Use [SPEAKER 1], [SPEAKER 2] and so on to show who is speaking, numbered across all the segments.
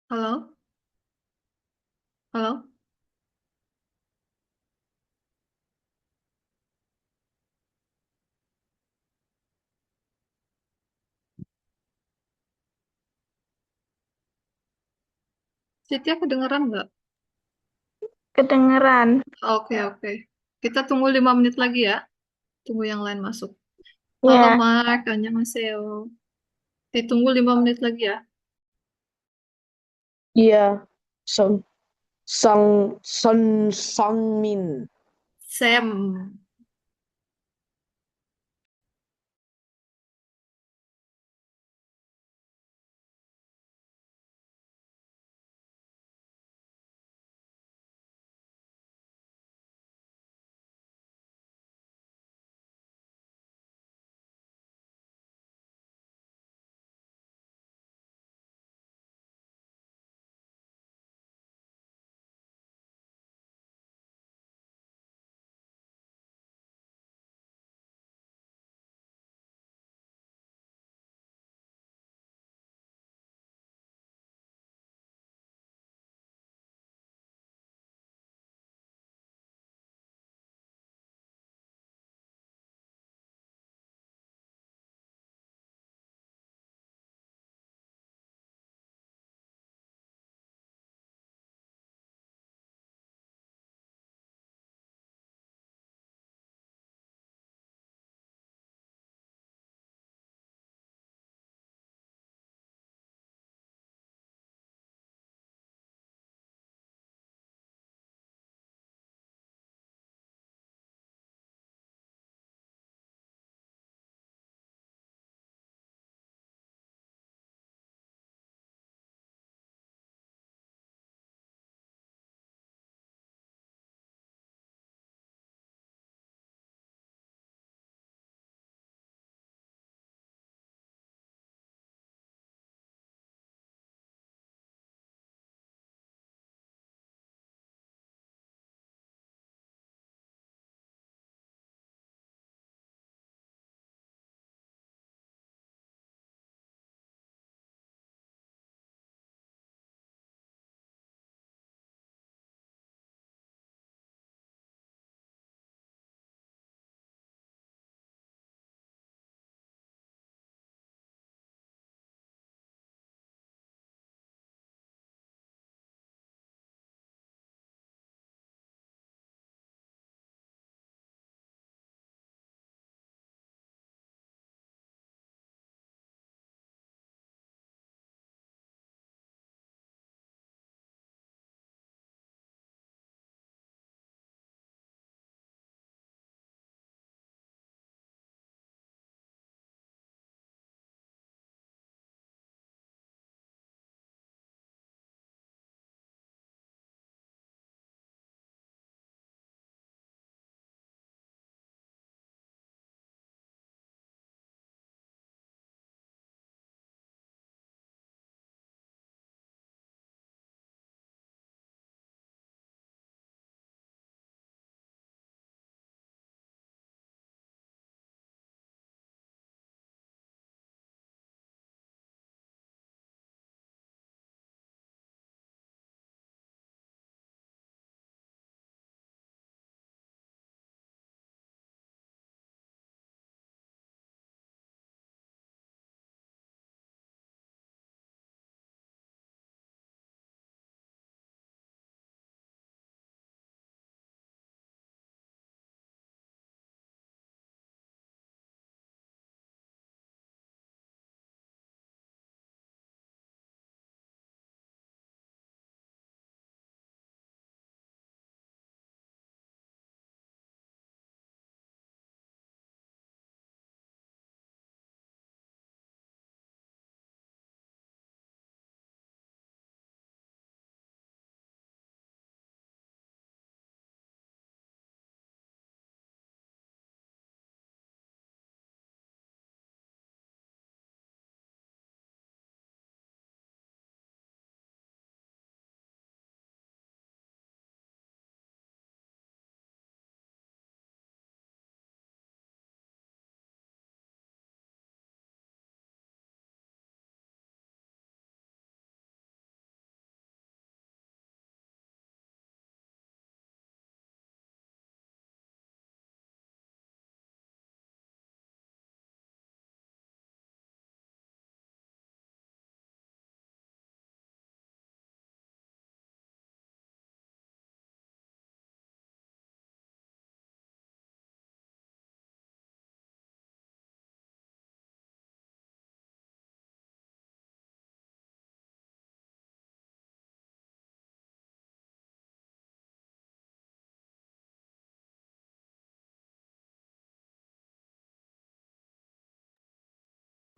[SPEAKER 1] Halo, halo. Siti, kedengeran nggak?
[SPEAKER 2] Kedengeran.
[SPEAKER 1] Oke, oke. Kita tunggu 5 menit lagi ya. Tunggu yang lain masuk. Halo,
[SPEAKER 2] Ya,
[SPEAKER 1] Mark. Annyeonghaseyo. Ditunggu 5 menit lagi ya.
[SPEAKER 3] Iya, Son Son Min.
[SPEAKER 1] Sam.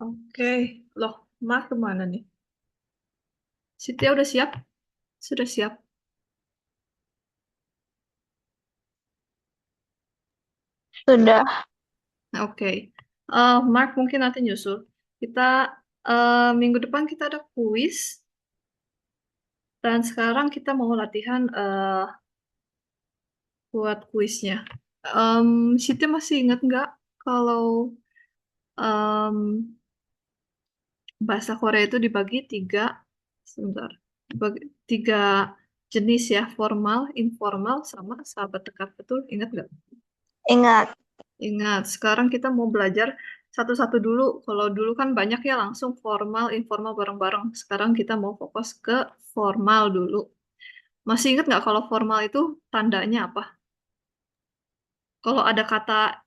[SPEAKER 1] Oke. Loh, Mark kemana nih? Siti udah siap? Sudah siap.
[SPEAKER 3] Sudah.
[SPEAKER 1] Oke. Mark mungkin nanti nyusul. Kita minggu depan kita ada kuis dan sekarang kita mau latihan buat kuisnya. Siti masih ingat nggak kalau em, bahasa Korea itu dibagi tiga, sebentar, dibagi tiga jenis ya, formal, informal, sama sahabat dekat. Betul, ingat nggak?
[SPEAKER 3] Ingat.
[SPEAKER 1] Ingat, sekarang kita mau belajar satu-satu dulu. Kalau dulu kan banyak ya langsung formal, informal bareng-bareng. Sekarang kita mau fokus ke formal dulu. Masih ingat nggak kalau formal itu tandanya apa? Kalau ada kata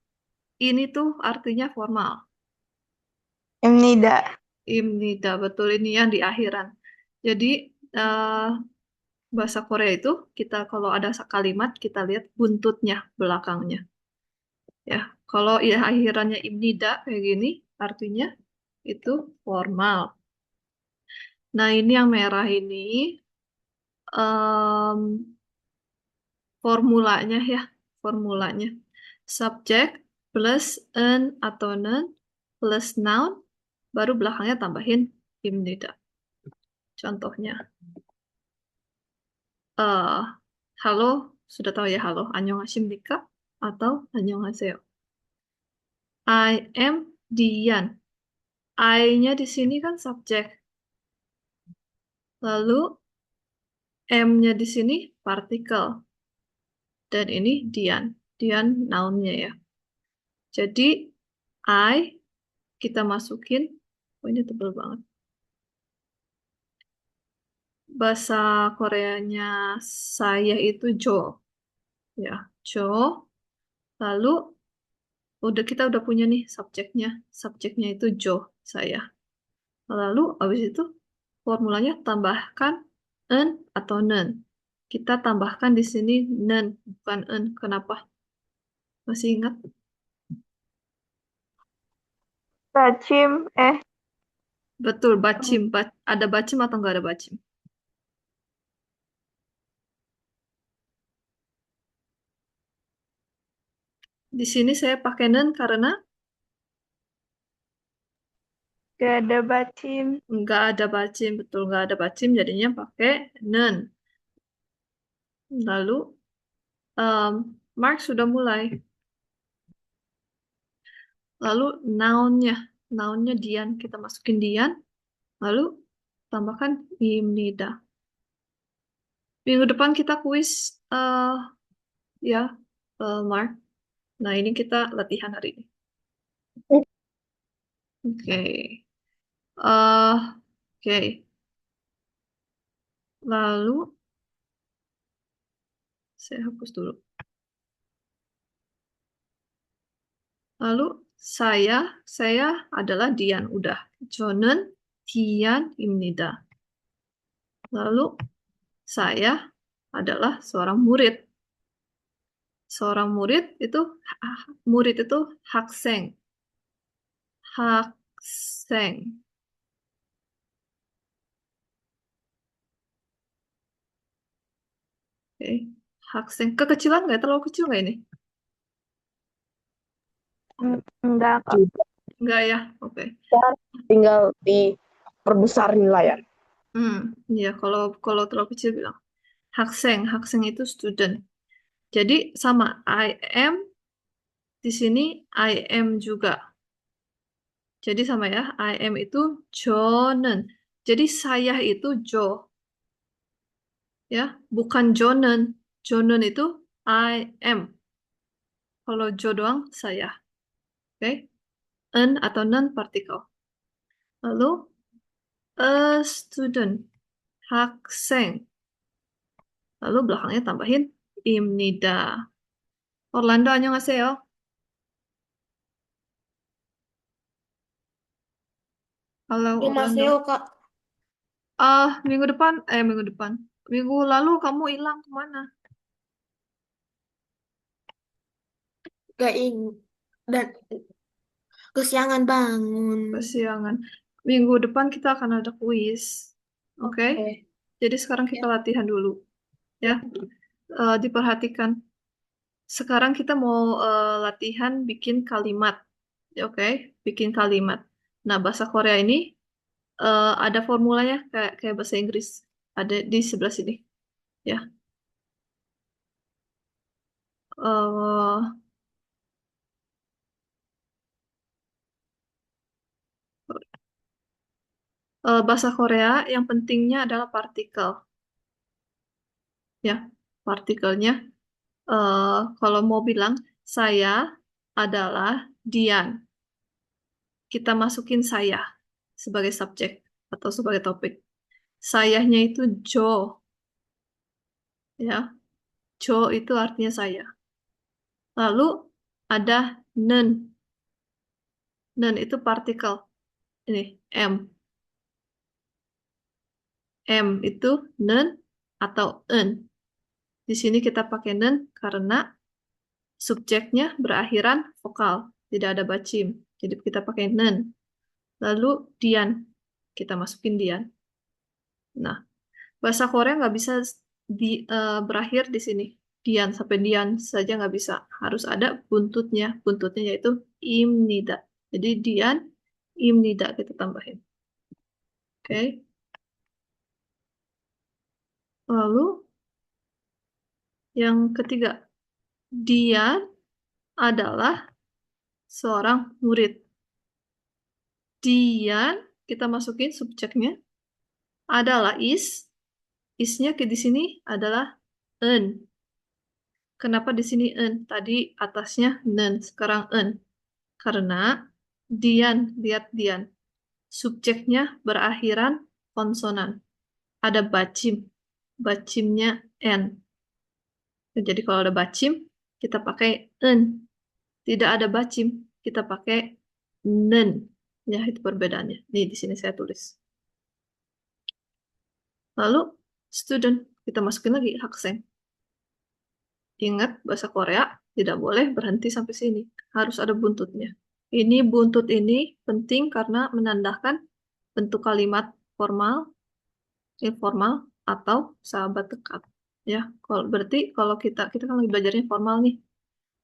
[SPEAKER 1] ini tuh artinya formal.
[SPEAKER 3] Imnida.
[SPEAKER 1] Imnida, betul ini yang di akhiran. Jadi eh, bahasa Korea itu kita kalau ada kalimat kita lihat buntutnya belakangnya. Ya, kalau ya akhirannya imnida kayak gini artinya itu formal. Nah, ini yang merah ini em, formulanya ya, formulanya. Subjek plus an atau noun plus noun, baru belakangnya tambahin imnida. Contohnya, eh halo, sudah tahu ya halo, annyeonghaseyo atau annyeonghaseyo. I am Dian. I-nya di sini kan subjek. Lalu M-nya di sini partikel. Dan ini Dian. Dian noun-nya ya. Jadi I kita masukin. Oh ini tebel banget. Bahasa Koreanya saya itu Jo. Ya, Jo. Lalu kita udah punya nih subjeknya. Subjeknya itu Jo, saya. Lalu habis itu formulanya tambahkan en atau nen. Kita tambahkan di sini nen, bukan en. Kenapa? Masih ingat?
[SPEAKER 3] Bacim.
[SPEAKER 1] Betul, bacim. Ada bacim atau nggak ada bacim? Di sini saya pakai nen karena
[SPEAKER 3] Gak ada bacim.
[SPEAKER 1] nggak ada bacim. Betul, nggak ada bacim, jadinya pakai nen. Lalu, Mark sudah mulai. Lalu, noun-nya. Noun-nya Dian. Kita masukin Dian. Lalu, tambahkan imnida. Minggu depan kita kuis, ya, Mark. Nah, ini kita latihan hari ini. Oke. Oke. Lalu, saya hapus dulu. Lalu, saya adalah Dian. Udah. Jonen, Dian, imnida. Lalu, saya adalah seorang murid. Seorang murid itu hakseng. Hakseng. Oke. Hakseng. Kekecilan nggak? Terlalu kecil nggak ini?
[SPEAKER 3] Enggak, Kak.
[SPEAKER 1] Nggak ya? Oke.
[SPEAKER 3] Tinggal diperbesar di layar.
[SPEAKER 1] Hmm, ya kalau kalau terlalu kecil bilang hakseng. Hakseng itu student. Jadi sama I am di sini I am juga. Jadi sama ya, I am itu Jonen. Jadi saya itu Jo, ya, bukan Jonen. Jonen itu I am. Kalau Jo doang saya, oke? An atau non partikel. Lalu a student, 학생. Lalu belakangnya tambahin imnida. Orlando, annyeonghaseyo. Halo Orlando.
[SPEAKER 2] Annyeonghaseyo, Kak.
[SPEAKER 1] Minggu depan. Minggu lalu kamu hilang kemana?
[SPEAKER 2] Gak ing dan Kesiangan bangun.
[SPEAKER 1] Kesiangan. Minggu depan kita akan ada kuis. Oke?
[SPEAKER 2] Oke.
[SPEAKER 1] Jadi sekarang kita
[SPEAKER 2] Ya.
[SPEAKER 1] latihan dulu. Ya. Diperhatikan. Sekarang kita mau latihan bikin kalimat. Oke? Bikin kalimat. Nah, bahasa Korea ini ada formulanya kayak bahasa Inggris. Ada di sebelah sini. Ya. Eh, Bahasa Korea yang pentingnya adalah partikel. Ya. Partikelnya. Kalau mau bilang, saya adalah Dian. Kita masukin saya sebagai subjek atau sebagai topik. Sayanya itu Jo, ya. Jo itu artinya saya. Lalu ada nen. Nen itu partikel. Ini M. M itu nen atau en. Di sini kita pakai nen karena subjeknya berakhiran vokal, tidak ada bacim. Jadi kita pakai nen. Lalu Dian, kita masukin Dian. Nah, bahasa Korea nggak bisa berakhir di sini. Dian sampai Dian saja nggak bisa. Harus ada buntutnya. Buntutnya yaitu imnida. Jadi Dian, imnida kita tambahin. Oke. Lalu yang ketiga, Dian adalah seorang murid. Dian, kita masukin subjeknya adalah is. Isnya di sini adalah en. Kenapa di sini en? Tadi atasnya nen, sekarang en. Karena Dian, lihat Dian. Subjeknya berakhiran konsonan. Ada bacim. Bacimnya N. Jadi kalau ada bacim, kita pakai en. Tidak ada bacim, kita pakai nen. Ya, itu perbedaannya. Nih, di sini saya tulis. Lalu, student. Kita masukin lagi hakseng. Ingat, bahasa Korea tidak boleh berhenti sampai sini. Harus ada buntutnya. Ini buntut ini penting karena menandakan bentuk kalimat formal, informal, atau sahabat dekat. Ya, kalau berarti kalau kita kan lagi belajarnya formal nih,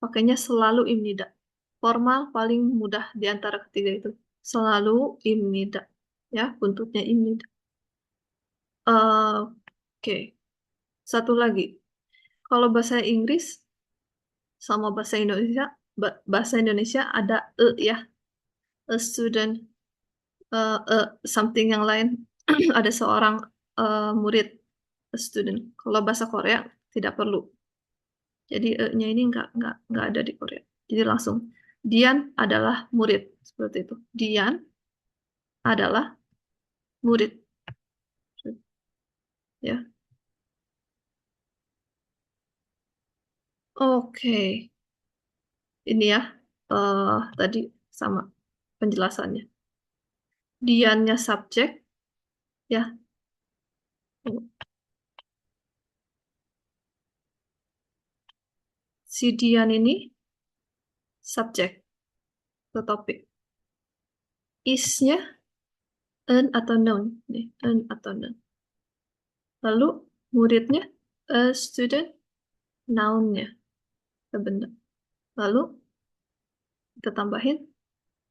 [SPEAKER 1] pakainya selalu imnida. Formal paling mudah di antara ketiga itu. Selalu imnida. Ya, buntutnya imnida. Oke, satu lagi. Kalau bahasa Inggris sama bahasa Indonesia ada ya, a student, something yang lain, ada seorang murid, a student. Kalau bahasa Korea tidak perlu. Jadi nya ini nggak ada di Korea. Jadi langsung Dian adalah murid seperti itu. Dian adalah murid. Ya, oke. Ini ya tadi sama penjelasannya. Diannya subjek, ya. Si Dian ini subjek atau topik. Isnya an atau noun, nih, an atau noun. Lalu muridnya a student, nounnya, benda. Lalu kita tambahin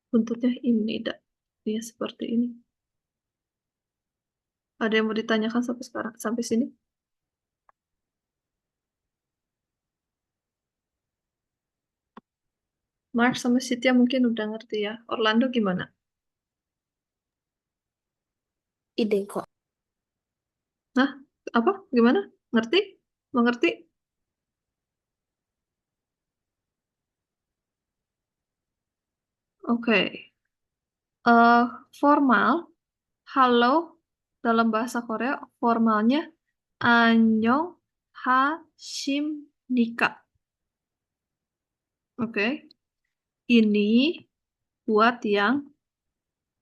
[SPEAKER 1] buntutnya imnida. Ini seperti ini. Ada yang mau ditanyakan sampai sekarang, sampai sini? Mark sama Cynthia mungkin udah ngerti ya. Orlando gimana?
[SPEAKER 2] Ide kok.
[SPEAKER 1] Nah, apa? Gimana? Ngerti? Mengerti? Oke. Eh, Formal, halo dalam bahasa Korea formalnya annyeong hashim nika. Oke. Ini buat yang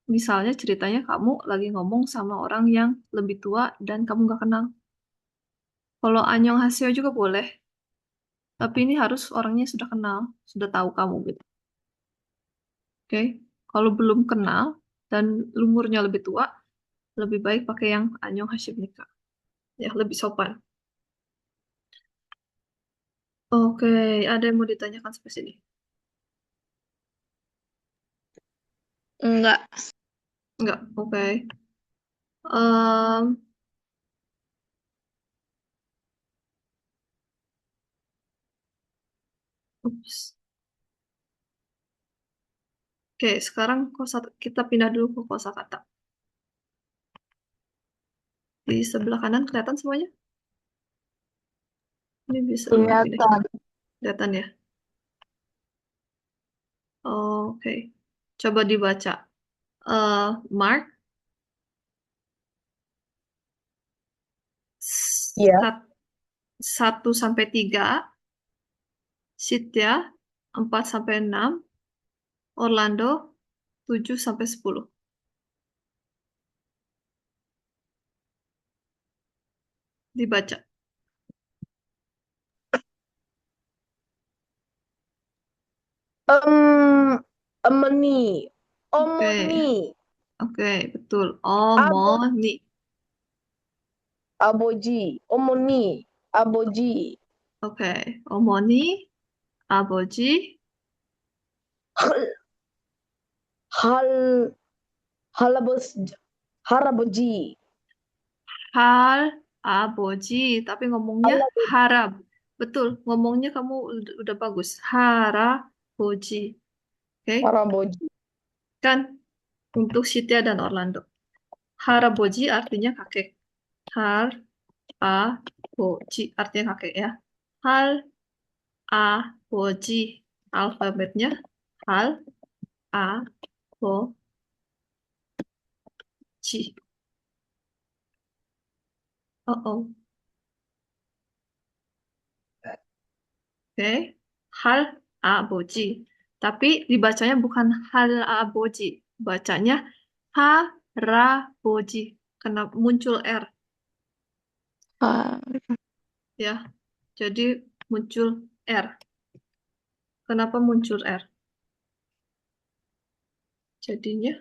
[SPEAKER 1] misalnya ceritanya kamu lagi ngomong sama orang yang lebih tua dan kamu nggak kenal. Kalau annyeong haseo juga boleh, tapi ini harus orangnya sudah kenal, sudah tahu kamu gitu. Oke. Kalau belum kenal dan umurnya lebih tua, lebih baik pakai yang Anyong Hashimnika. Ya, lebih sopan. Oke, ada yang mau ditanyakan sampai sini?
[SPEAKER 3] Enggak.
[SPEAKER 1] Enggak, oke. Em, ups. Oke, sekarang kita pindah dulu ke kosakata. Di sebelah kanan kelihatan semuanya? Ini bisa lebih pindah.
[SPEAKER 3] Kelihatan.
[SPEAKER 1] Kelihatan ya? Oke. Coba dibaca. Mark
[SPEAKER 3] Iya.
[SPEAKER 1] 1 sampai 3, Sitya 4 sampai 6, Orlando 7 sampai 10. Dibaca.
[SPEAKER 3] Emeni.
[SPEAKER 1] Oke,
[SPEAKER 3] Omoni.
[SPEAKER 1] oke, betul.
[SPEAKER 3] Abo,
[SPEAKER 1] Omoni.
[SPEAKER 3] aboji. Omoni. Aboji.
[SPEAKER 1] Oke, Omoni, Aboji,
[SPEAKER 3] Hal, hal, halabos, haraboji.
[SPEAKER 1] Hal, Aboji. Tapi ngomongnya
[SPEAKER 3] Halab-
[SPEAKER 1] harab. Betul, ngomongnya kamu udah bagus. Haraboji. Oke,
[SPEAKER 3] Haraboji.
[SPEAKER 1] kan untuk Sitya dan Orlando. Haraboji artinya kakek. Har, a, boji artinya kakek ya. Hal, a, boji. Alfabetnya hal, a, boji. Oh, oh. Oke. Hal, a, boji. Tapi dibacanya bukan hal, a, boji. Bacanya haraboji. Karena muncul R
[SPEAKER 3] Ah,
[SPEAKER 1] ya. Jadi muncul R. Kenapa muncul R? Jadinya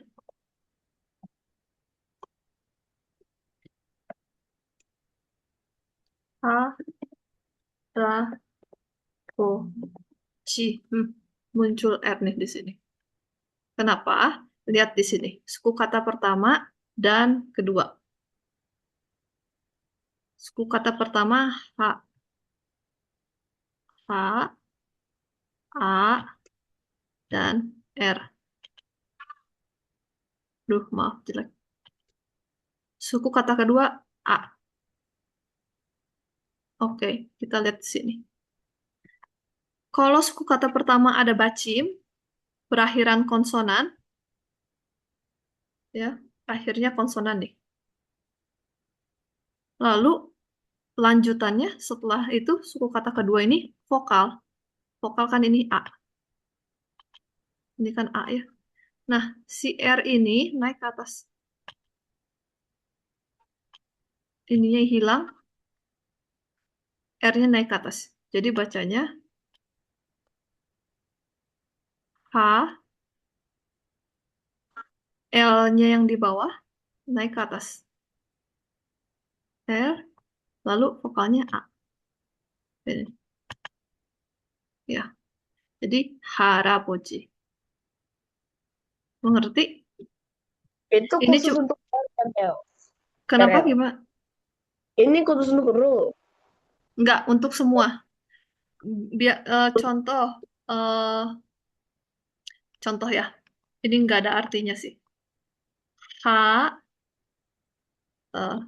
[SPEAKER 1] haraboji. Muncul R nih di sini. Kenapa? Lihat di sini. Suku kata pertama dan kedua. Suku kata pertama H, H, A, dan R. Duh, maaf jelek. Suku kata kedua A. Oke, kita lihat di sini. Kalau suku kata pertama ada bacim, berakhiran konsonan, ya, akhirnya konsonan nih. Lalu lanjutannya setelah itu suku kata kedua ini vokal. Vokal kan ini A. Ini kan A ya. Nah, si R ini naik ke atas. Ininya hilang, R-nya naik ke atas. Jadi bacanya H, L-nya yang di bawah naik ke atas. L, lalu vokalnya A. Ini. Ya, jadi harapoji. Mengerti?
[SPEAKER 3] itu
[SPEAKER 1] Ini
[SPEAKER 3] khusus untuk RL.
[SPEAKER 1] kenapa
[SPEAKER 3] RL.
[SPEAKER 1] gimana?
[SPEAKER 3] Ini khusus untuk ru.
[SPEAKER 1] Enggak, untuk semua. Biar contoh, eh, contoh ya. Ini enggak ada artinya sih. H, eh,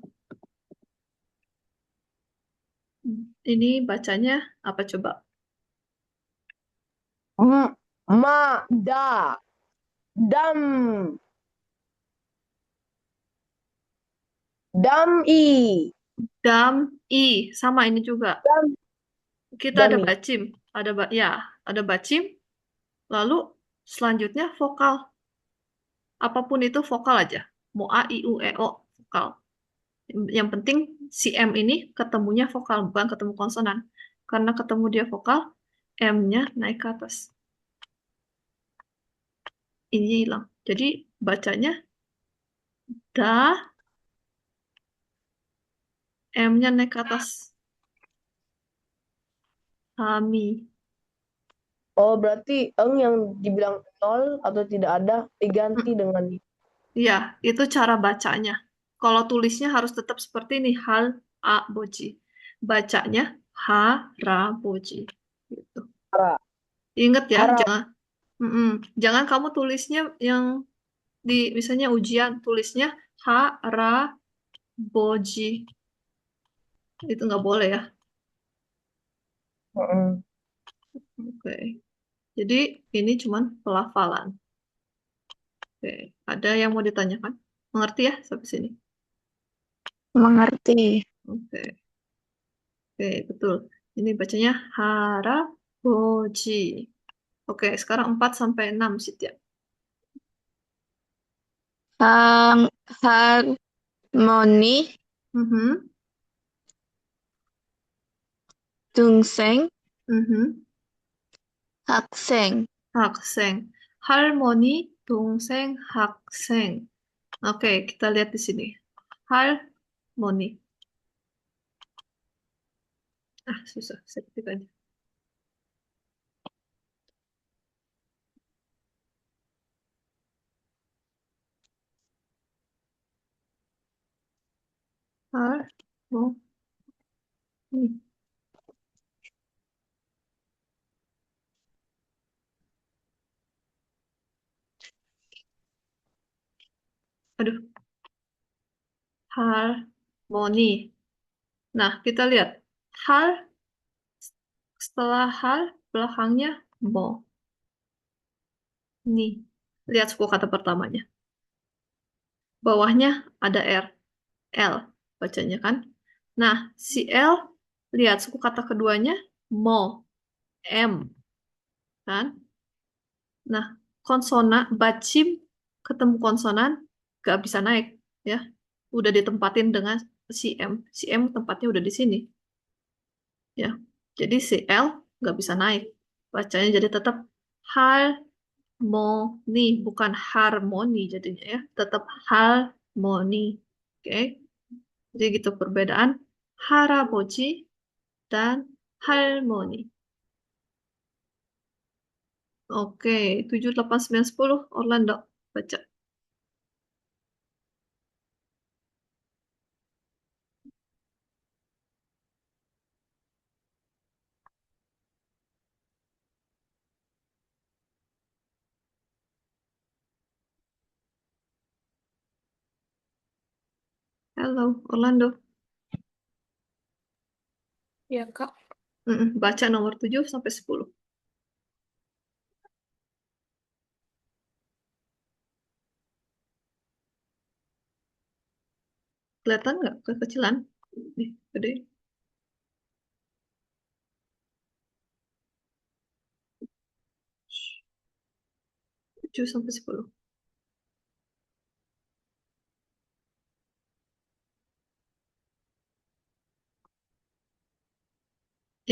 [SPEAKER 1] ini bacanya apa coba?
[SPEAKER 3] Ma, da, dam, dam, i,
[SPEAKER 1] Dam, I, sama ini juga.
[SPEAKER 3] dam,
[SPEAKER 1] Kita ada
[SPEAKER 3] dami.
[SPEAKER 1] bacim, ya, ada bacim. Lalu selanjutnya vokal. Apapun itu vokal aja. Mau A, I, U, E, O, vokal. Yang penting si M ini ketemunya vokal, bukan ketemu konsonan. Karena ketemu dia vokal, M-nya naik ke atas. ini hilang. Jadi bacanya da, M-nya naik ke atas. Kami.
[SPEAKER 3] Oh, berarti eng yang dibilang nol atau tidak ada diganti
[SPEAKER 1] Hmm,
[SPEAKER 3] dengan
[SPEAKER 1] iya, itu cara bacanya. Kalau tulisnya harus tetap seperti ini, hal a boji. Bacanya ha ra boji. Gitu.
[SPEAKER 3] hara.
[SPEAKER 1] Ingat ya,
[SPEAKER 3] Hara.
[SPEAKER 1] jangan jangan kamu tulisnya yang di misalnya ujian tulisnya ha ra boji. Itu nggak boleh ya.
[SPEAKER 3] Mm-mm.
[SPEAKER 1] Oke. Jadi ini cuman pelafalan. Oke. Ada yang mau ditanyakan? Mengerti ya sampai sini?
[SPEAKER 2] Mengerti.
[SPEAKER 1] Oke. Oke, betul. Ini bacanya haraboji. Oke, sekarang 4 sampai 6 Sitya.
[SPEAKER 2] Hang, harmoni,
[SPEAKER 1] Mhm,
[SPEAKER 2] tungseng,
[SPEAKER 1] mhm.
[SPEAKER 2] hakseng.
[SPEAKER 1] Hakseng. Harmoni, dongseng, hakseng. Oke, kita lihat di sini. Harmoni. Ah, susah. Saya ketik aja. Harmoni. Aduh, harmoni. Nah, kita lihat. Har, setelah har, belakangnya mo. Nih, lihat suku kata pertamanya. Bawahnya ada R, L bacanya kan. Nah, si L, lihat suku kata keduanya, mo, M, kan. Nah, konsonan, bacim ketemu konsonan, gak bisa naik, ya. Udah ditempatin dengan si M. Si M tempatnya udah di sini, ya. Jadi si L gak bisa naik. Bacanya jadi tetap harmoni, bukan harmoni jadinya ya. Tetap harmoni. Oke. Jadi gitu perbedaan haraboji dan harmoni. Oke, 7, 8, 9, 10. Orlando, baca. Halo, Orlando.
[SPEAKER 2] Ya, Kak.
[SPEAKER 1] Baca nomor 7 sampai 10. Kelihatan nggak kekecilan? Nih, gede. 7 sampai 10.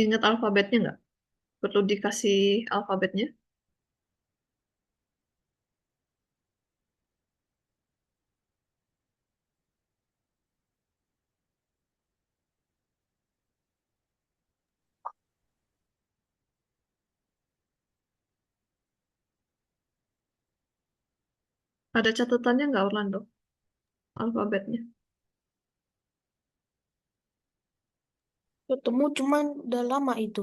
[SPEAKER 1] Ingat alfabetnya nggak? Perlu dikasih alfabetnya. Ada catatannya nggak, Orlando? Alfabetnya.
[SPEAKER 2] Ketemu cuman udah lama itu.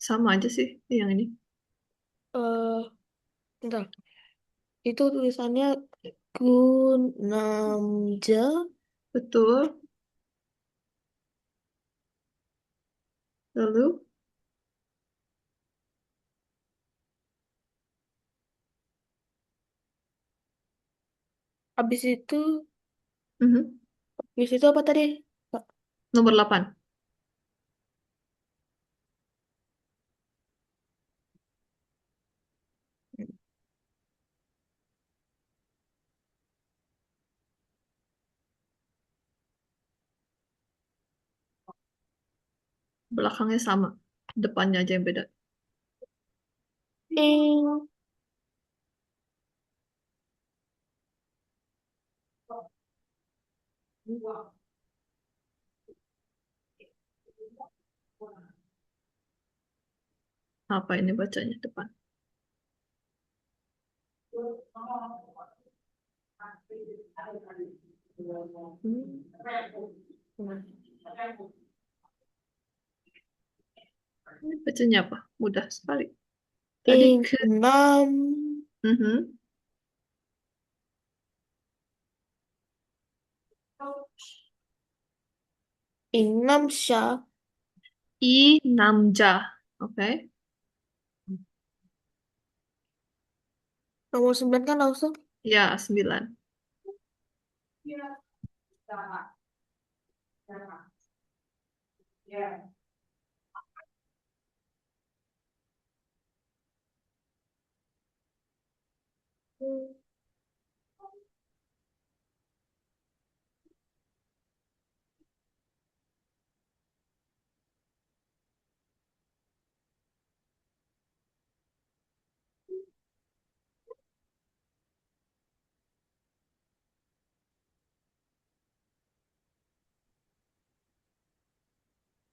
[SPEAKER 1] Sama aja sih yang ini.
[SPEAKER 2] Eh, bentar. Itu tulisannya Gunamja.
[SPEAKER 1] Betul. Lalu,
[SPEAKER 2] Habis itu,
[SPEAKER 1] mhm,
[SPEAKER 2] habis itu apa tadi? Kak?
[SPEAKER 1] nomor 8. Belakangnya sama. Depannya aja yang beda.
[SPEAKER 2] Ing.
[SPEAKER 1] Apa ini bacanya depan? Ini bacanya apa? Mudah sekali. Tadi
[SPEAKER 2] Ing.
[SPEAKER 1] ke.
[SPEAKER 2] Nam.
[SPEAKER 1] Mhm.
[SPEAKER 2] Ing. Nam sya.
[SPEAKER 1] I namja. Oke.
[SPEAKER 2] Nomor 9 kan langsung.
[SPEAKER 1] Ya, 9.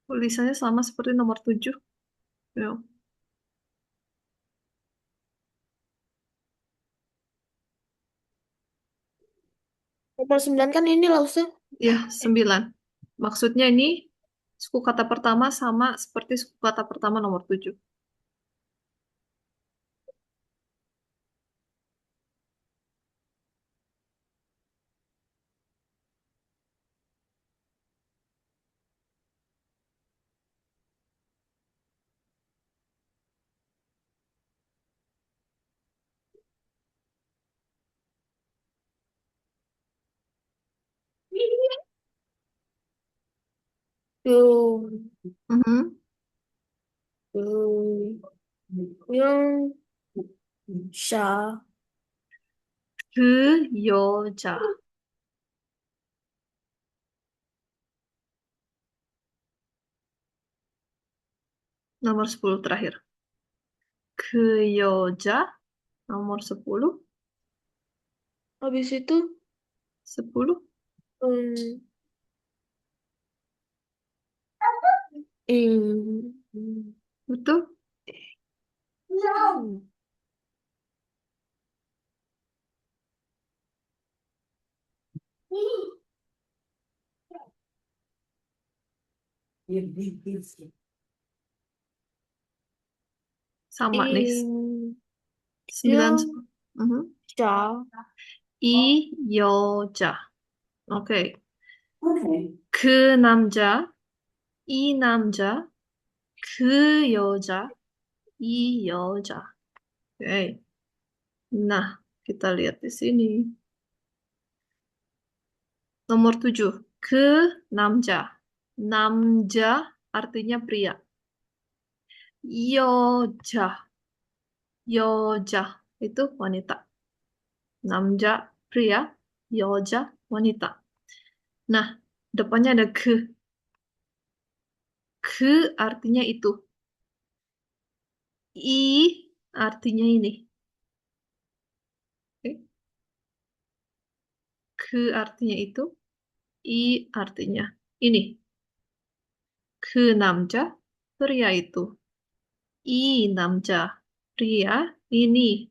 [SPEAKER 1] Tulisannya sama seperti nomor 7. Ya,
[SPEAKER 2] Nomor 9 kan ini langsung.
[SPEAKER 1] ya 9. Maksudnya ini suku kata pertama sama seperti suku kata pertama nomor 7.
[SPEAKER 2] Tuh.
[SPEAKER 1] Mhm.
[SPEAKER 2] Tuh. Yang sya.
[SPEAKER 1] 그 여자. Nomor 10 terakhir. 그 여자. Nomor 10.
[SPEAKER 2] Habis itu
[SPEAKER 1] 10.
[SPEAKER 2] hmm, ing.
[SPEAKER 1] Betul? Sama nih.
[SPEAKER 2] Ing.
[SPEAKER 1] 9.
[SPEAKER 2] Yang
[SPEAKER 1] Mhm.
[SPEAKER 2] sya.
[SPEAKER 1] 이 여자. 오케이. 그 남자, 이 남자, 그 여자, 이 여자. Oke. Nah, kita lihat di sini. Nomor 7. Ke namja. Namja artinya pria. Yoja. Yoja itu wanita. Namja pria. Yoja wanita. Nah, depannya ada ke. Ke artinya itu. I artinya ini. Oke. Ke artinya itu. I artinya ini. Ke namja pria itu. I namja pria ini.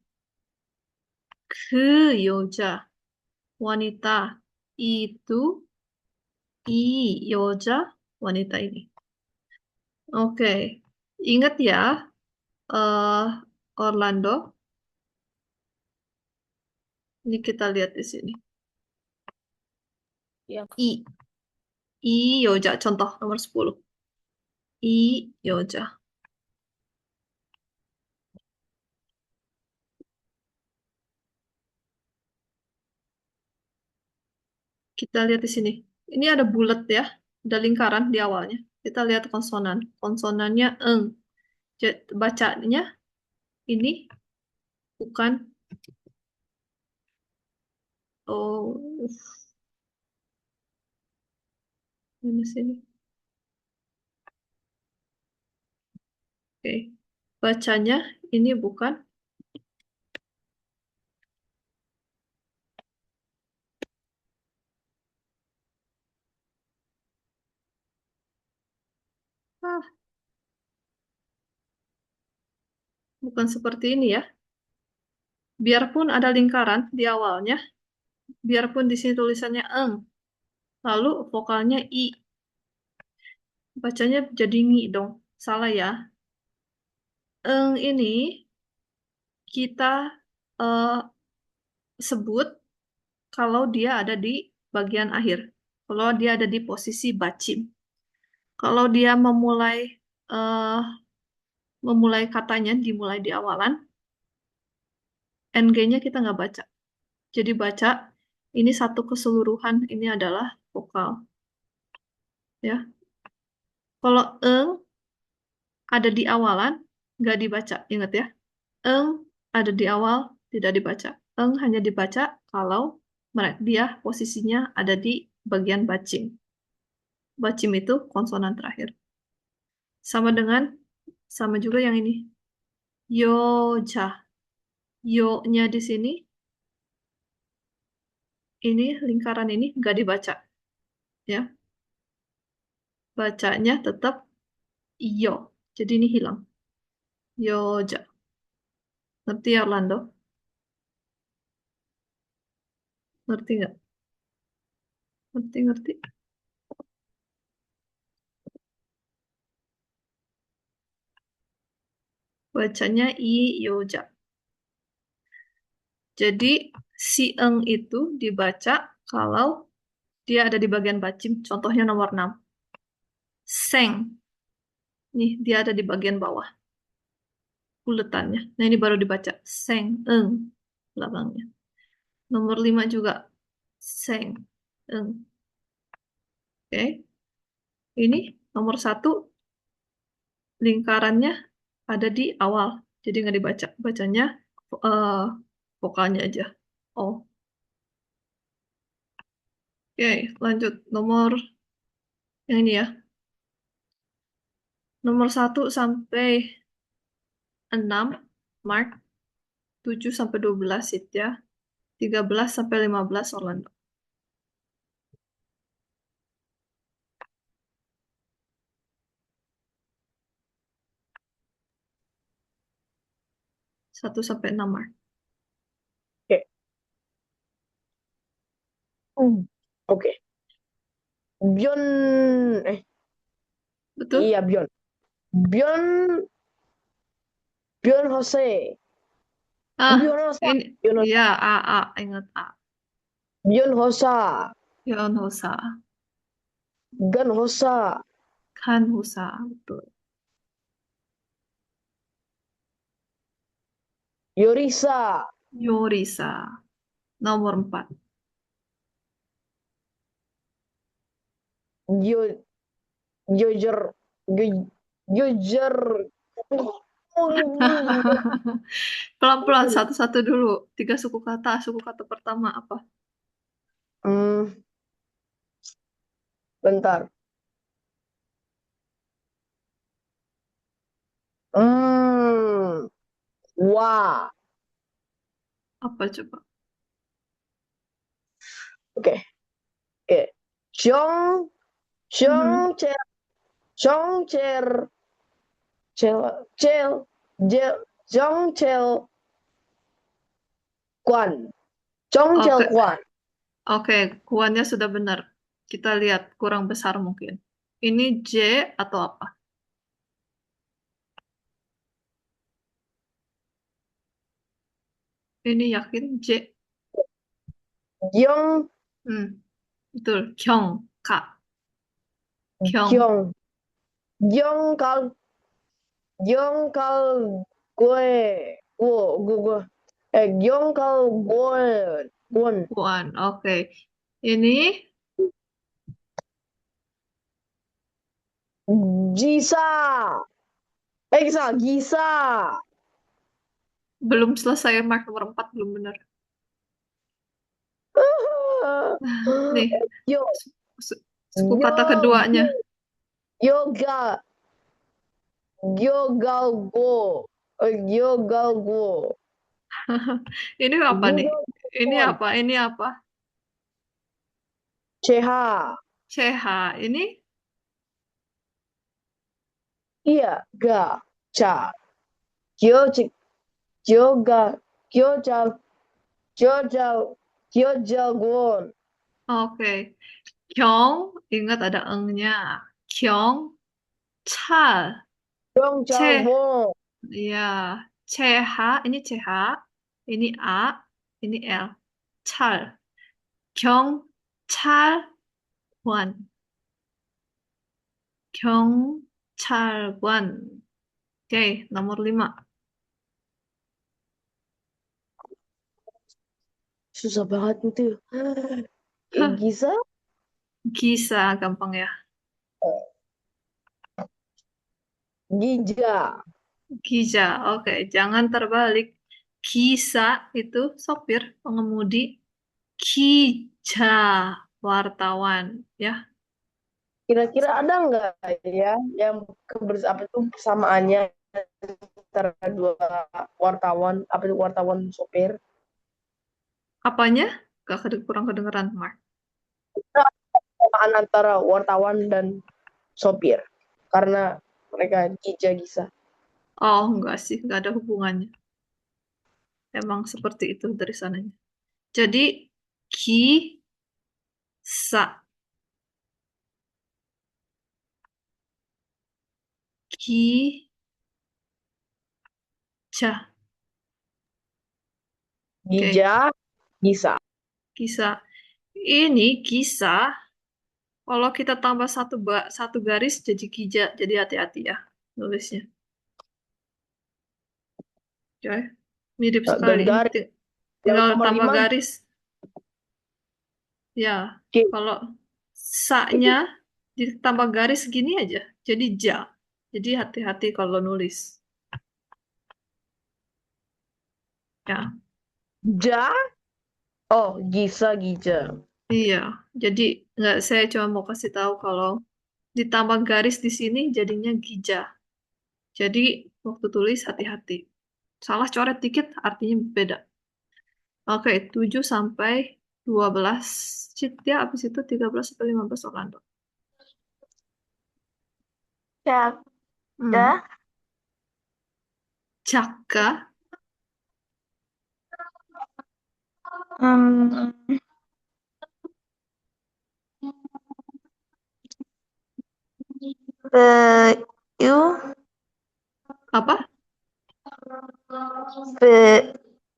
[SPEAKER 1] Ke 여자 wanita itu. I 여자 wanita ini. Oke, ingat ya, eh Orlando. Ini kita lihat di sini.
[SPEAKER 2] Ya.
[SPEAKER 1] I. I 여자 contoh nomor 10. I 여자. Kita lihat di sini. Ini ada bulat ya, ada lingkaran di awalnya. Kita lihat konsonan. Konsonannya eng. Bacanya ini bukan oh ini sini. Oke. Bacanya ini bukan. Ah, bukan seperti ini ya. Biarpun ada lingkaran di awalnya, biarpun di sini tulisannya eng, lalu vokalnya i, bacanya jadi ngi dong. Salah ya. Eng ini kita eh, sebut kalau dia ada di bagian akhir. Kalau dia ada di posisi bacim. Kalau dia eh, memulai katanya dimulai di awalan, NG-nya kita nggak baca. Jadi baca ini satu keseluruhan, ini adalah vokal ya. Kalau eng ada di awalan nggak dibaca, ingat ya. Eng ada di awal tidak dibaca. Eng hanya dibaca kalau dia posisinya ada di bagian bacim. Bacim itu konsonan terakhir. Sama dengan sama juga yang ini. Yoja. Yo-nya di sini, ini lingkaran ini nggak dibaca ya. Bacanya tetap yo. Jadi ini hilang. Yoja. Ngerti ya Orlando? Ngerti nggak? Ngerti-ngerti. Bacanya i yoja. Jadi si eng itu dibaca kalau dia ada di bagian bacim. Contohnya nomor 6. Seng. Nih, dia ada di bagian bawah. Uletannya. Nah, ini baru dibaca. Seng, eng. Belakangnya. Nomor 5 juga. Seng, eng. Oke. Ini nomor 1 lingkarannya ada di awal. Jadi nggak dibaca. Bacanya eh, vokalnya aja. Oh, oke. Lanjut. Nomor yang ini ya. Nomor 1 sampai 6 Mark. 7 sampai 12 ya. 13 sampai 15 Orlando. Satu sampai 6 Mark.
[SPEAKER 3] Oke. Oke. Byon.
[SPEAKER 1] Betul?
[SPEAKER 3] Iya, Byon. Byon. Byon Jose.
[SPEAKER 1] Ah,
[SPEAKER 3] Byon Hosa.
[SPEAKER 1] ini
[SPEAKER 3] Byon Hosa.
[SPEAKER 1] ya A, ingat A.
[SPEAKER 3] Byon Hosa.
[SPEAKER 1] Yon Hosa,
[SPEAKER 3] Gan Hosa.
[SPEAKER 1] Kan Hosa, betul.
[SPEAKER 3] Yorisa.
[SPEAKER 1] Yorisa, nomor 4.
[SPEAKER 3] Yo. Jojer. Jojer.
[SPEAKER 1] Pelan-pelan, satu-satu dulu. 3 suku kata. Suku kata pertama apa?
[SPEAKER 3] Hmm, bentar. Hmm, wah.
[SPEAKER 1] Apa coba?
[SPEAKER 3] Oke, oke. Jong,
[SPEAKER 1] Mhm.
[SPEAKER 3] Jong, Cer, Jong, Cer, Cel, Cel, Jel, Jong, Cel, Kwan, Jong, Cel,
[SPEAKER 1] Oke,
[SPEAKER 3] Kwan.
[SPEAKER 1] oke, kuannya sudah benar. Kita lihat kurang besar mungkin. Ini J atau apa? Ini yakin J.
[SPEAKER 3] Gyong,
[SPEAKER 1] Hmm, betul. Kyong, Kak. Kyong.
[SPEAKER 3] Gyong, Gyong, Gyong, gue, gue, Gyong, gue,
[SPEAKER 1] Kuan. Oke. Ini
[SPEAKER 3] Gisa, Gisa.
[SPEAKER 1] belum selesai mark nomor 4 belum benar. Nih,
[SPEAKER 3] Yo,
[SPEAKER 1] su- suku kata
[SPEAKER 3] yo,
[SPEAKER 1] keduanya.
[SPEAKER 3] yoga, Gyogalgo. Gyogalgo.
[SPEAKER 1] Ini apa nih? Ini
[SPEAKER 3] Gyogalgo.
[SPEAKER 1] apa? Ini apa?
[SPEAKER 3] CH.
[SPEAKER 1] CH. Ini
[SPEAKER 3] Iya, ga, cha. Gyoji, gyoga, gyojal, gyojal, gyojalgon.
[SPEAKER 1] oke. Kyong, ingat ada engnya. Kyong, chal. C,
[SPEAKER 3] Gyeongjalgon.
[SPEAKER 1] ya. CH, ini CH. Ini A, ini L. Chal. Kyong, chal, wan. Kyong, chal, wan. Oke, nomor 5.
[SPEAKER 3] Susah banget itu. Giza,
[SPEAKER 1] Gisa, gampang ya.
[SPEAKER 3] Gija.
[SPEAKER 1] Giza, oke. Jangan terbalik. Gisa itu sopir, pengemudi. Kija, wartawan. Ya,
[SPEAKER 3] Kira-kira ada nggak ya yang apa itu persamaannya antara dua wartawan, apa itu wartawan sopir?
[SPEAKER 1] apanya? Kurang kedengeran, Mark.
[SPEAKER 3] Persamaan antara wartawan dan sopir karena mereka gija-gisa.
[SPEAKER 1] Oh, enggak sih, enggak ada hubungannya. Emang seperti itu dari sananya. Jadi, ki, sa, ki, ja. Oke,
[SPEAKER 3] Gija, gisa.
[SPEAKER 1] kisah. Ini kisah, kalau kita tambah satu garis jadi kija. Jadi hati-hati ya nulisnya. Oke, mirip sekali.
[SPEAKER 3] Garis yang
[SPEAKER 1] Tinggal
[SPEAKER 3] nomor
[SPEAKER 1] tambah
[SPEAKER 3] 5
[SPEAKER 1] garis. Ya,
[SPEAKER 3] G.
[SPEAKER 1] kalau sa-nya ditambah garis gini aja. Jadi ja. Jadi hati-hati kalau nulis. Ya,
[SPEAKER 3] Ja, oh gisa, gija.
[SPEAKER 1] iya. Jadi nggak saya cuma mau kasih tahu kalau ditambah garis di sini jadinya gija. Jadi waktu tulis hati-hati. Salah coret dikit artinya beda. Oke, 7 sampai 12. Cynthia habis itu 13 sampai 15 Orlando.
[SPEAKER 2] Jaga.
[SPEAKER 1] Hmm. Caka,
[SPEAKER 2] Hmm. Bayu.
[SPEAKER 1] apa?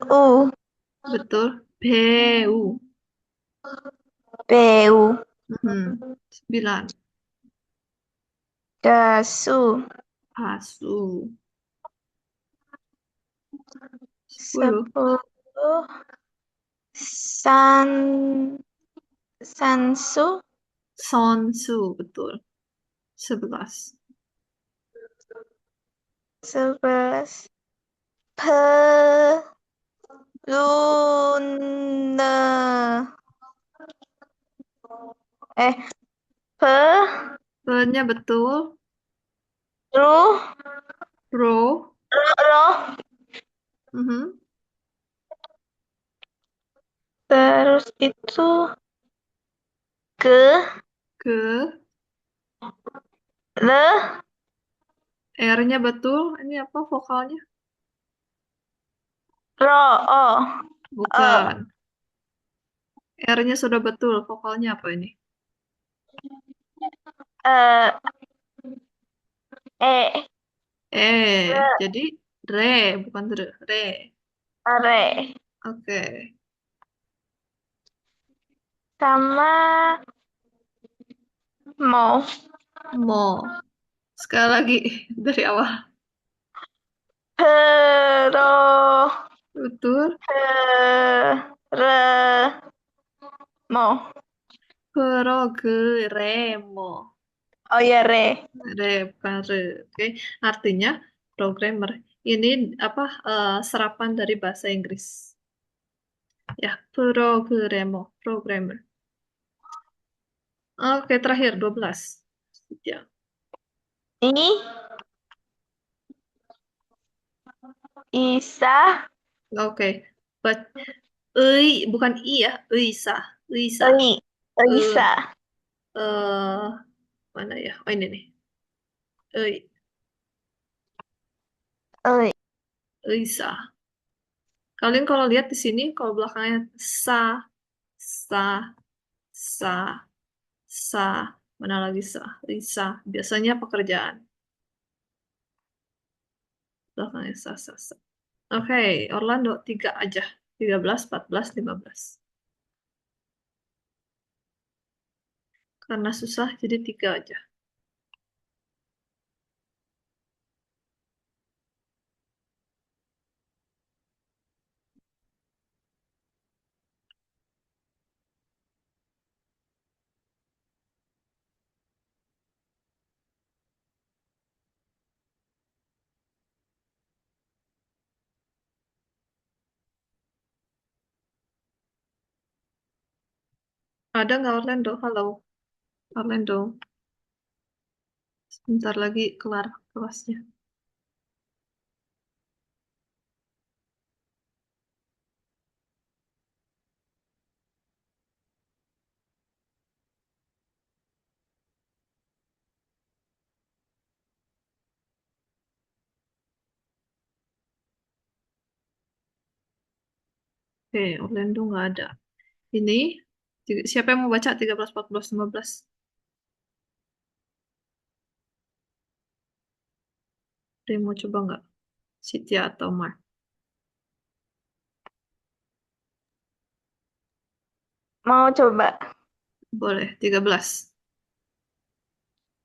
[SPEAKER 2] Bu.
[SPEAKER 1] Betul. Peu.
[SPEAKER 2] Bu.
[SPEAKER 1] Hmm. 9.
[SPEAKER 2] Dasu.
[SPEAKER 1] Asu. 10.
[SPEAKER 2] 10. San. Sansu.
[SPEAKER 1] Sonsu. Betul. 11.
[SPEAKER 2] 11. Luna. Eh, pe,
[SPEAKER 1] Nya betul.
[SPEAKER 2] ru,
[SPEAKER 1] Ro.
[SPEAKER 2] ro,
[SPEAKER 1] Mhm.
[SPEAKER 2] terus itu ke,
[SPEAKER 1] Ke.
[SPEAKER 2] le,
[SPEAKER 1] R-nya betul. Ini apa vokalnya?
[SPEAKER 2] ro, o,
[SPEAKER 1] Bukan. R-nya sudah betul. Vokalnya apa ini?
[SPEAKER 2] eh, e,
[SPEAKER 1] Jadi re, bukan re. Re.
[SPEAKER 2] re,
[SPEAKER 1] Oke.
[SPEAKER 2] sama mo,
[SPEAKER 1] Mo. Sekali lagi dari awal.
[SPEAKER 2] pero,
[SPEAKER 1] Betul.
[SPEAKER 2] re, mo.
[SPEAKER 1] Progremo.
[SPEAKER 2] Oh ya, re.
[SPEAKER 1] Re, bukan re. Oke. Artinya programmer. Ini apa serapan dari bahasa Inggris. Ya, programmer. Oke, terakhir 12. Ya.
[SPEAKER 2] Ini Isa.
[SPEAKER 1] Oke. But bukan i ya, Isa. Isa.
[SPEAKER 2] Ei.
[SPEAKER 1] Eh
[SPEAKER 2] Isa.
[SPEAKER 1] eh mana ya? Oh ini nih. Ei,
[SPEAKER 2] Ei.
[SPEAKER 1] Isa. Kalian kalau lihat di sini, kalau belakangnya sa, sa, sa, sa, mana lagi sa, Isa. Biasanya pekerjaan. Belakangnya sa, sa, sa. Oke, Orlando 3 aja. 13, 14, 15. Karena susah, jadi 3 aja. Ada nggak Orlando? Halo, Orlando. Sebentar lagi kelar kelasnya. Oke, Orlando nggak ada. Ini, siapa yang mau baca 13, 14, 15? Ada yang mau coba nggak? Sitya atau Mark?
[SPEAKER 2] Mau coba.
[SPEAKER 1] Boleh, 13.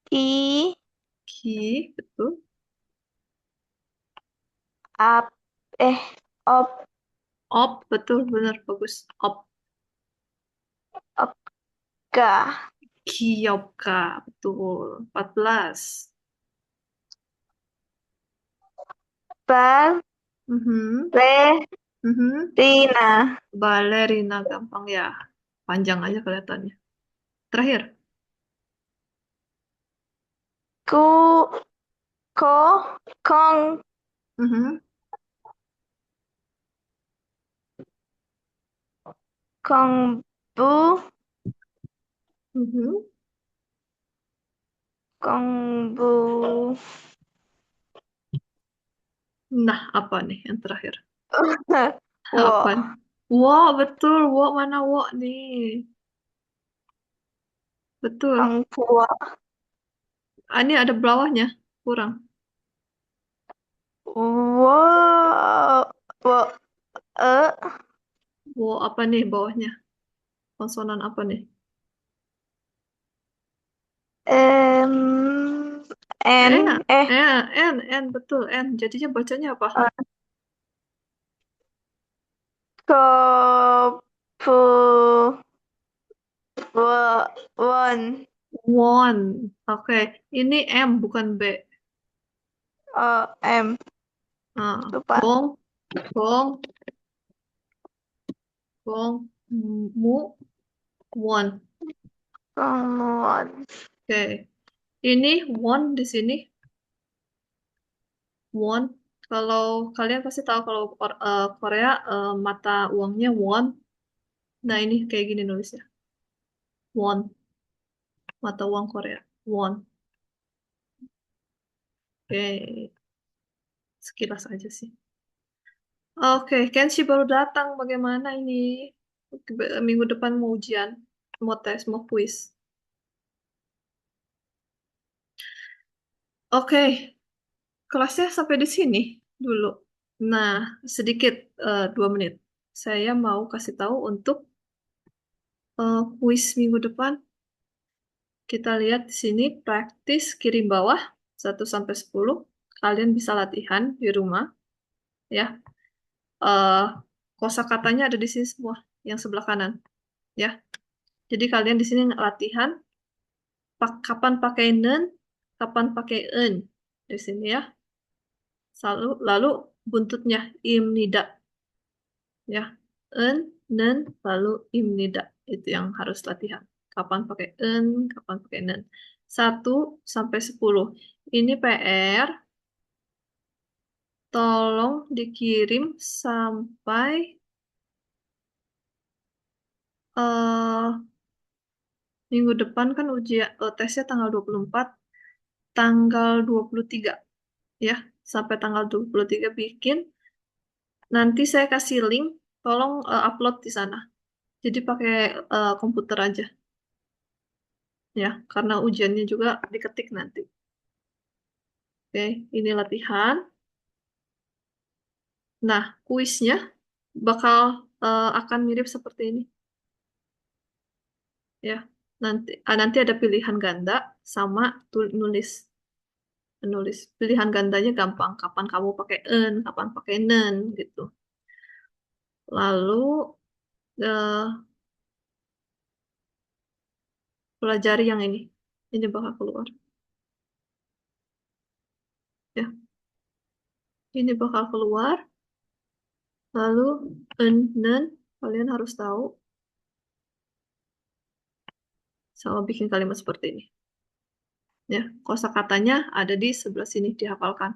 [SPEAKER 2] Ki.
[SPEAKER 1] Ki, betul.
[SPEAKER 2] Ap. Op.
[SPEAKER 1] Op, betul, benar, bagus. Op,
[SPEAKER 2] Ga.
[SPEAKER 1] Kiyopka, betul. 14.
[SPEAKER 2] Bal.
[SPEAKER 1] Mhm,
[SPEAKER 2] Le.
[SPEAKER 1] mhm.
[SPEAKER 2] Rina.
[SPEAKER 1] Balerina, gampang ya. Panjang aja kelihatannya. Terakhir.
[SPEAKER 2] Ku. Ko. Kong.
[SPEAKER 1] Mhm,
[SPEAKER 2] Kong. Bu.
[SPEAKER 1] mhm.
[SPEAKER 2] Kong. Bu.
[SPEAKER 1] Nah, apa nih yang terakhir?
[SPEAKER 2] Wo.
[SPEAKER 1] Apa nih? Wo, betul. Wo, mana wo nih? Betul.
[SPEAKER 2] Kong Pua.
[SPEAKER 1] Ah, ini ada bawahnya. Kurang.
[SPEAKER 2] Wo. Wo. E.
[SPEAKER 1] Wo, apa nih bawahnya? Konsonan apa nih?
[SPEAKER 2] N.
[SPEAKER 1] N, betul. N. Jadinya bacanya apa?
[SPEAKER 2] Ko. Pu. Wo. Won.
[SPEAKER 1] Won. Oke. Ini M, bukan B.
[SPEAKER 2] O. M.
[SPEAKER 1] Ah,
[SPEAKER 2] Lupa.
[SPEAKER 1] gong, gong, gong, mu, won.
[SPEAKER 2] Kong Won.
[SPEAKER 1] Oke. Ini won di sini. Won. Kalau kalian pasti tahu kalau Korea mata uangnya won. Nah, ini kayak gini nulisnya. Won. Mata uang Korea. Won. Oke. Sekilas aja sih. Oke, Kenshi baru datang. Bagaimana ini? Minggu depan mau ujian, mau tes, mau kuis. Oke, kelasnya sampai di sini dulu. Nah, sedikit 2 menit. Saya mau kasih tahu untuk kuis minggu depan. Kita lihat di sini praktis kiri bawah 1 sampai 10. Kalian bisa latihan di rumah, ya. Eh Kosakatanya ada di sini semua, yang sebelah kanan, ya. Jadi kalian di sini latihan kapan pakai nen, kapan pakai en di sini ya. Lalu buntutnya im nida ya. En, nen, lalu im nida. Itu yang harus latihan. Kapan pakai en, kapan pakai nen. 1 sampai 10. Ini PR tolong dikirim sampai eh minggu depan kan ujian tesnya tanggal 24, tanggal 23 ya. Sampai tanggal 23 bikin. Nanti saya kasih link, tolong upload di sana. Jadi pakai komputer aja ya, karena ujiannya juga diketik nanti. Oke, ini latihan. Nah, kuisnya bakal akan mirip seperti ini ya. Nanti ada pilihan ganda sama nulis. Menulis pilihan gandanya gampang. Kapan kamu pakai en, kapan pakai nen gitu. Lalu eh, pelajari yang ini. Ini bakal keluar ya. Ini bakal keluar. Lalu en, nen, kalian harus tahu sama bikin kalimat seperti ini. Ya, kosakatanya ada di sebelah sini dihafalkan.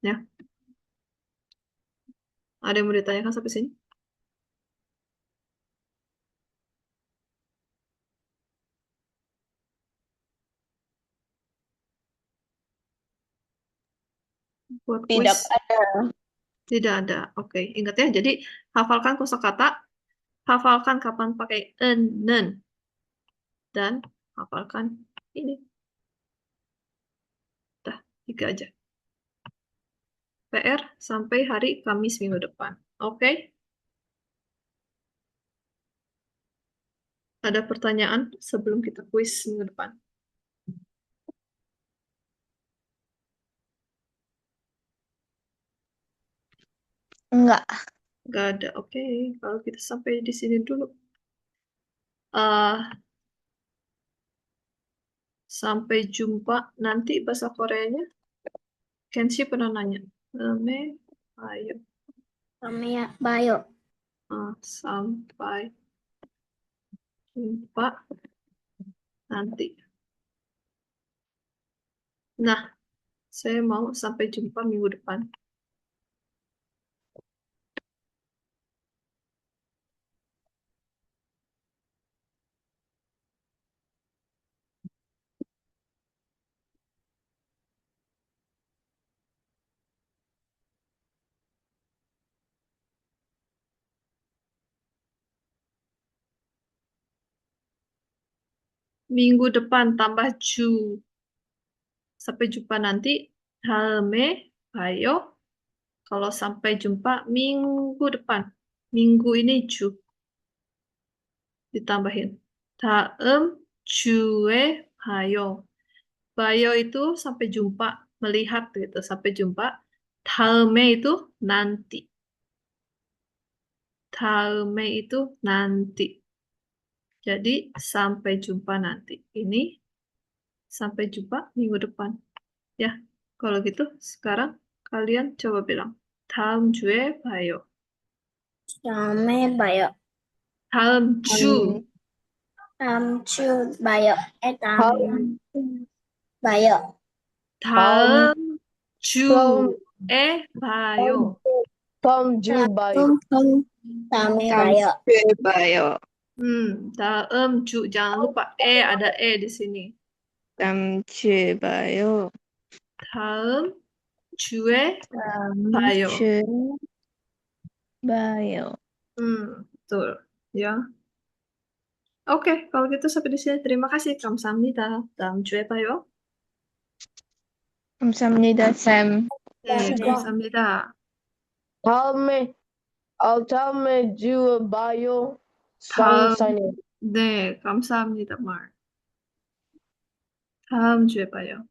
[SPEAKER 1] Ya, ada yang mau ditanyakan sampai sini? Buat
[SPEAKER 2] Tidak
[SPEAKER 1] kuis
[SPEAKER 2] ada.
[SPEAKER 1] tidak ada. Oke, ingat ya. Jadi hafalkan kosakata, hafalkan kapan pakai en, nen, dan hafalkan ini. Dah, tiga aja. PR sampai hari Kamis minggu depan. Oke? Ada pertanyaan sebelum kita kuis minggu depan?
[SPEAKER 2] Enggak.
[SPEAKER 1] Gak ada. Oke, kalau kita sampai di sini dulu. eh Sampai jumpa nanti bahasa Koreanya. Kenshi pernah nanya. Me, ayo.
[SPEAKER 2] Namanya Bayo.
[SPEAKER 1] Sampai jumpa nanti. Nah, saya mau sampai jumpa minggu depan. Minggu depan tambah ju. Sampai jumpa nanti. Halme, ayo. Kalau sampai jumpa minggu depan. Minggu ini ju. Ditambahin. Daem jue hayo. Bayo itu sampai jumpa. Melihat gitu. Sampai jumpa. Daeme itu nanti. Daeme itu nanti. Jadi sampai jumpa nanti. Ini sampai jumpa minggu depan. Ya, kalau gitu sekarang kalian coba bilang. 다음 주에 봐요.
[SPEAKER 2] Namanya Bayo.
[SPEAKER 1] 다음 주,
[SPEAKER 2] Tamchu Bayo.
[SPEAKER 3] 다음,
[SPEAKER 2] Bayo.
[SPEAKER 3] 다음,
[SPEAKER 1] 다음
[SPEAKER 3] 다음,
[SPEAKER 1] 주에 봐요.
[SPEAKER 3] 다음 주 봐요.
[SPEAKER 2] Namanya Bayo.
[SPEAKER 4] Bayo.
[SPEAKER 1] 다음 주 jangan lupa ada di sini.
[SPEAKER 4] Bayo.
[SPEAKER 1] 다음 주에 봐요.
[SPEAKER 4] Bayo.
[SPEAKER 1] Betul. Ya. Oke, kalau gitu sampai di sini. Terima kasih. 감사합니다. 다음 주에 봐요.
[SPEAKER 4] 감사합니다, 쌤.
[SPEAKER 1] 네, 감사합니다.
[SPEAKER 3] 다음에, 다음에 주 봐요.
[SPEAKER 1] 다음,
[SPEAKER 3] 사인해.
[SPEAKER 1] 네, 감사합니다, 말. 다음 주에 봐요.